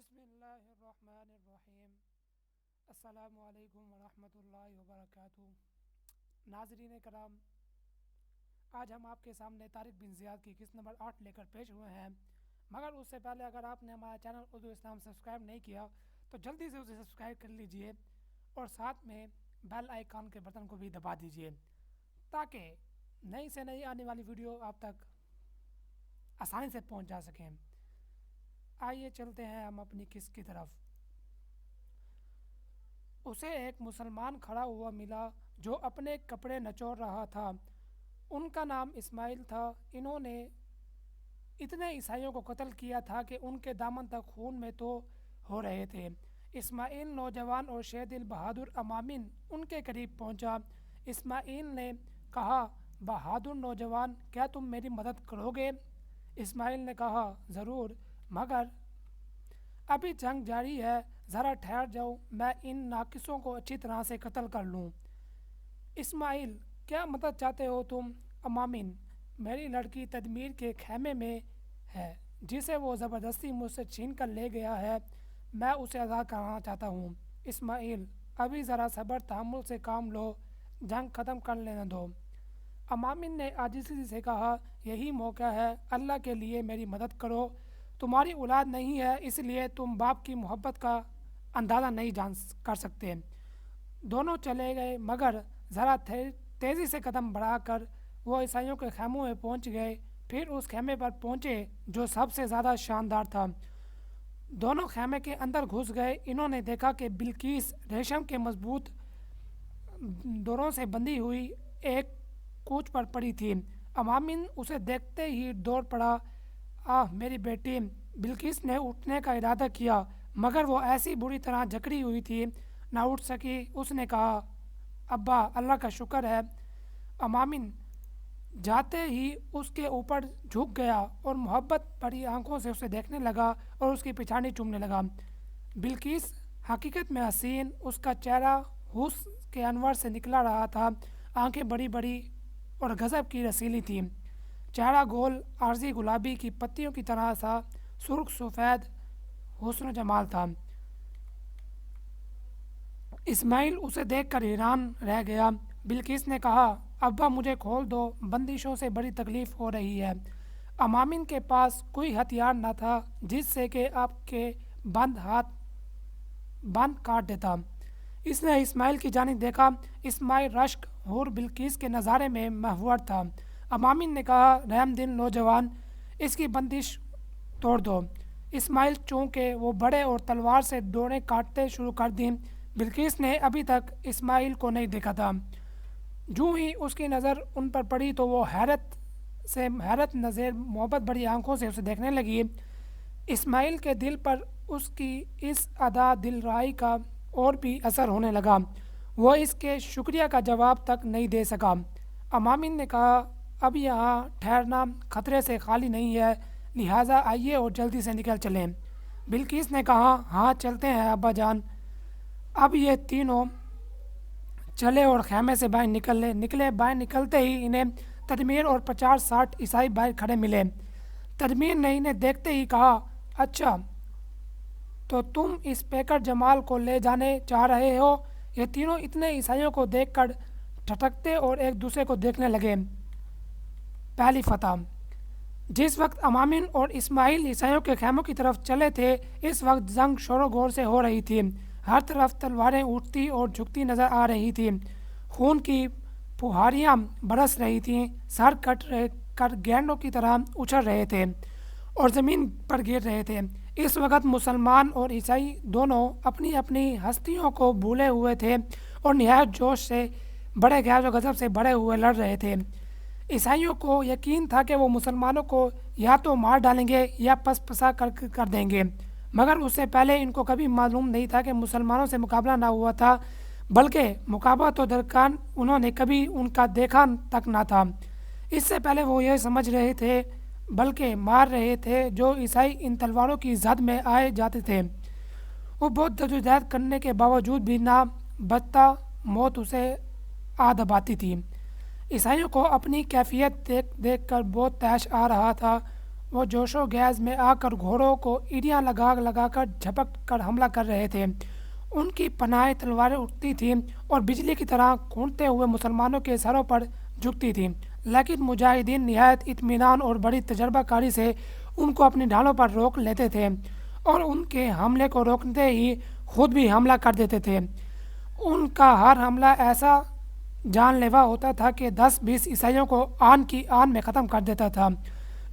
بسم اللہ الرحمن الرحیم۔ السلام علیکم ورحمۃ اللہ وبرکاتہ۔ ناظرین کرام، آج ہم آپ کے سامنے طارق بن زیاد کی قسط نمبر 8 لے کر پیش ہوئے ہیں، مگر اس سے پہلے اگر آپ نے ہمارا چینل اردو اسلام سبسکرائب نہیں کیا تو جلدی سے اسے سبسکرائب کر لیجئے اور ساتھ میں بیل آئیکن کے بٹن کو بھی دبا دیجئے تاکہ نئی سے نئی آنے والی ویڈیو آپ تک آسانی سے پہنچ جا سکیں۔ آئیے چلتے ہیں ہم اپنی قسط کی طرف۔ اسے ایک مسلمان کھڑا ہوا ملا جو اپنے کپڑے نچوڑ رہا تھا۔ ان کا نام اسماعیل تھا۔ انہوں نے اتنے عیسائیوں کو قتل کیا تھا کہ ان کے دامن تک خون میں تو ہو رہے تھے۔ اسماعیل نوجوان اور شہ دل بہادر امامن ان کے قریب پہنچا۔ اسماعیل نے کہا، بہادر نوجوان، کیا تم میری مدد کرو گے؟ اسماعیل نے کہا، ضرور، مگر ابھی جنگ جاری ہے، ذرا ٹھہر جاؤ، میں ان ناقصوں کو اچھی طرح سے قتل کر لوں۔ اسماعیل، کیا مدد چاہتے ہو تم؟ امامن، میری لڑکی تدمیر کے خیمے میں ہے جسے وہ زبردستی مجھ سے چھین کر لے گیا ہے، میں اسے آزاد کرانا چاہتا ہوں۔ اسماعیل، ابھی ذرا صبر تحمل سے کام لو، جنگ ختم کر لینے دو۔ امامن نے عاجزی سے کہا، یہی موقع ہے، اللہ کے لیے میری مدد کرو، تمہاری اولاد نہیں ہے اس لیے تم باپ کی محبت کا اندازہ نہیں جان کر سکتے۔ دونوں چلے گئے مگر ذرا تیزی سے قدم بڑھا کر وہ عیسائیوں کے خیموں میں پہنچ گئے، پھر اس خیمے پر پہنچے جو سب سے زیادہ شاندار تھا۔ دونوں خیمے کے اندر گھس گئے۔ انہوں نے دیکھا کہ بلقیس ریشم کے مضبوط ڈوروں سے بندھی ہوئی ایک کوچ پر پڑی تھی۔ امامن اسے دیکھتے ہی دوڑ پڑا۔ آہ میری بیٹی! بلقیس نے اٹھنے کا ارادہ کیا مگر وہ ایسی بری طرح جکڑی ہوئی تھی، نہ اٹھ سکی۔ اس نے کہا، ابا، اللہ کا شکر ہے۔ امامن جاتے ہی اس کے اوپر جھک گیا اور محبت بھری آنکھوں سے اسے دیکھنے لگا اور اس کی پیشانی چومنے لگا۔ بلقیس حقیقت میں حسین، اس کا چہرہ حسن کے انوار سے نکلا رہا تھا، آنکھیں بڑی بڑی اور غضب کی رسیلی تھیں، چہرہ گول عارضی گلابی کی پتیوں کی طرح سا سرخ سفید حسن و جمال تھا۔ اسماعیل اسے دیکھ کر حیران رہ گیا۔ بلقیس نے کہا، ابا مجھے کھول دو، بندشوں سے بڑی تکلیف ہو رہی ہے۔ امامن کے پاس کوئی ہتھیار نہ تھا جس سے کہ آپ کے بند ہاتھ بند کاٹ دیتا۔ اس نے اسماعیل کی جانب دیکھا۔ اسماعیل رشک اور بلقیس کے نظارے میں محور تھا۔ امامن نے کہا، رحم دل نوجوان، اس کی بندش توڑ دو۔ اسماعیل چونکہ وہ بڑے اور تلوار سے ڈوریں کاٹتے شروع کر دیں۔ بلقیس نے ابھی تک اسماعیل کو نہیں دیکھا تھا۔ جو ہی اس کی نظر ان پر پڑی تو وہ حیرت نظیر محبت بڑی آنکھوں سے اسے دیکھنے لگی۔ اسماعیل کے دل پر اس کی اس ادا دل رہائی کا اور بھی اثر ہونے لگا۔ وہ اس کے شکریہ کا جواب تک نہیں دے سکا۔ امامن نے کہا، اب یہاں ٹھہرنا خطرے سے خالی نہیں ہے، لہٰذا آئیے اور جلدی سے نکل چلیں۔ بلقیس نے کہا، ہاں چلتے ہیں ابا جان۔ اب یہ تینوں چلے اور خیمے سے باہر نکلے۔ باہر نکلتے ہی انہیں تدمیر اور 50-60 عیسائی باہر کھڑے ملے۔ تدمیر نے انہیں دیکھتے ہی کہا، اچھا تو تم اس پیکر جمال کو لے جانے چاہ رہے ہو؟ یہ تینوں اتنے عیسائیوں کو دیکھ کر ٹھٹکتے اور ایک دوسرے کو دیکھنے لگے۔ پہلی فتح۔ جس وقت امامن اور اسماعیل عیسائیوں کے خیموں کی طرف چلے تھے، اس وقت جنگ شور و غور سے ہو رہی تھی۔ ہر طرف تلواریں اٹھتی اور جھکتی نظر آ رہی تھیں، خون کی پھوہاریاں برس رہی تھیں، سر کٹ کر گینڈوں کی طرح اچھل رہے تھے اور زمین پر گر رہے تھے۔ اس وقت مسلمان اور عیسائی دونوں اپنی اپنی ہستیوں کو بھولے ہوئے تھے اور نہایت جوش سے، بڑے غیظ و غضب سے بھرے ہوئے لڑ رہے تھے۔ عیسائیوں کو یقین تھا کہ وہ مسلمانوں کو یا تو مار ڈالیں گے یا پس پسا کر دیں گے، مگر اس سے پہلے ان کو کبھی معلوم نہیں تھا کہ مسلمانوں سے مقابلہ نہ ہوا تھا، بلکہ مقابلہ تو درکان انہوں نے کبھی ان کا دیکھا تک نہ تھا۔ اس سے پہلے وہ یہ سمجھ رہے تھے بلکہ مار رہے تھے جو عیسائی ان تلواروں کی زد میں آئے جاتے تھے، وہ بہت جدوجہد کرنے کے باوجود بھی نہ بچتا، موت اسے آ دباتی تھی۔ عیسائیوں کو اپنی کیفیت دیکھ کر بہت طیش آ رہا تھا وہ جوش و گیز میں آ کر گھوڑوں کو ایڑیاں لگا لگا کر جھپک کر حملہ کر رہے تھے۔ ان کی پناہ تلواریں اٹھتی تھیں اور بجلی کی طرح کھونٹتے ہوئے مسلمانوں کے سروں پر جھکتی تھیں، لیکن مجاہدین نہایت اطمینان اور بڑی تجربہ کاری سے ان کو اپنی ڈھالوں پر روک لیتے تھے اور ان کے حملے کو روکتے ہی خود بھی حملہ کر دیتے تھے۔ ان کا ہر حملہ ایسا جان لیوا ہوتا تھا کہ 10-20 عیسائیوں کو آن کی آن میں ختم کر دیتا تھا۔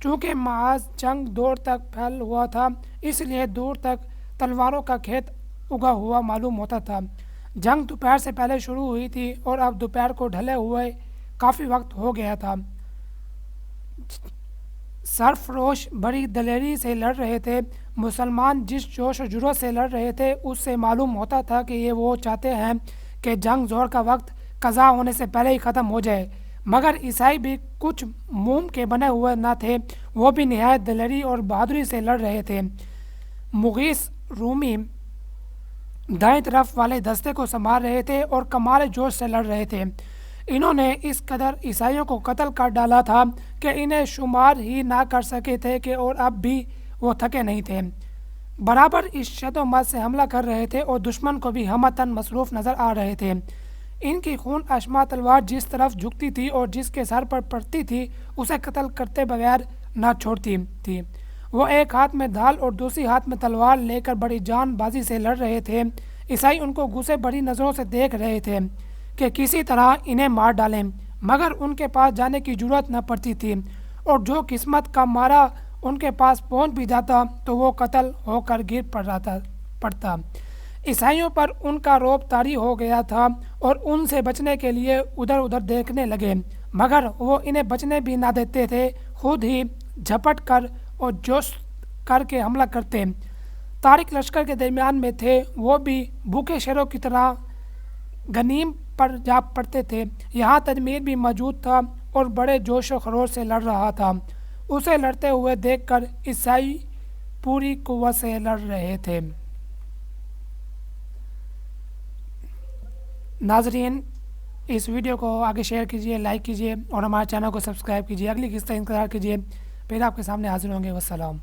چونکہ محاذ جنگ دور تک پھیل ہوا تھا، اس لیے دور تک تلواروں کا کھیت اگا ہوا معلوم ہوتا تھا۔ جنگ دوپہر سے پہلے شروع ہوئی تھی اور اب دوپہر کو ڈھلے ہوئے کافی وقت ہو گیا تھا۔ سرفروش بڑی دلیری سے لڑ رہے تھے۔ مسلمان جس جوش و جرأت سے لڑ رہے تھے اس سے معلوم ہوتا تھا کہ یہ وہ چاہتے ہیں کہ جنگ زور کا وقت قضا ہونے سے پہلے ہی ختم ہو جائے، مگر عیسائی بھی کچھ موم کے بنے ہوئے نہ تھے، وہ بھی نہایت دلیری اور بہادری سے لڑ رہے تھے۔ مغیث رومی دائیں طرف والے دستے کو سنبھال رہے تھے اور کمال جوش سے لڑ رہے تھے۔ انہوں نے اس قدر عیسائیوں کو قتل کر ڈالا تھا کہ انہیں شمار ہی نہ کر سکے تھے کہ اور اب بھی وہ تھکے نہیں تھے، برابر اس شد و مت سے حملہ کر رہے تھے اور دشمن کو بھی ہمتاً مصروف نظر آ رہے تھے۔ ان کی خون اشما تلوار جس طرف جھکتی تھی اور جس کے سر پر پڑتی تھی اسے قتل کرتے بغیر نہ چھوڑتی تھی۔ وہ ایک ہاتھ میں ڈھال اور دوسری ہاتھ میں تلوار لے کر بڑی جان بازی سے لڑ رہے تھے۔ عیسائی ان کو غصے بڑی نظروں سے دیکھ رہے تھے کہ کسی طرح انہیں مار ڈالیں، مگر ان کے پاس جانے کی جرأت نہ پڑتی تھی، اور جو قسمت کا مارا ان کے پاس پہنچ بھی جاتا تو وہ قتل ہو کر گر پڑتا۔ عیسائیوں پر ان کا رعب طاری ہو گیا تھا اور ان سے بچنے کے لیے ادھر ادھر دیکھنے لگے، مگر وہ انہیں بچنے بھی نہ دیتے تھے، خود ہی جھپٹ کر اور جوش کر کے حملہ کرتے۔ طارق لشکر کے درمیان میں تھے، وہ بھی بھوکے شیروں کی طرح غنیم پر جا پڑتے تھے۔ یہاں تدمیر بھی موجود تھا اور بڑے جوش و خروش سے لڑ رہا تھا۔ اسے لڑتے ہوئے دیکھ کر عیسائی پوری قوت سے لڑ رہے تھے۔ ناظرین، اس ویڈیو کو آگے شیئر کیجیے، لائک کیجیے اور ہمارے چینل کو سبسکرائب کیجیے۔ اگلی قسط کا انتظار کیجیے، پھر آپ کے سامنے حاضر ہوں گے۔ والسلام۔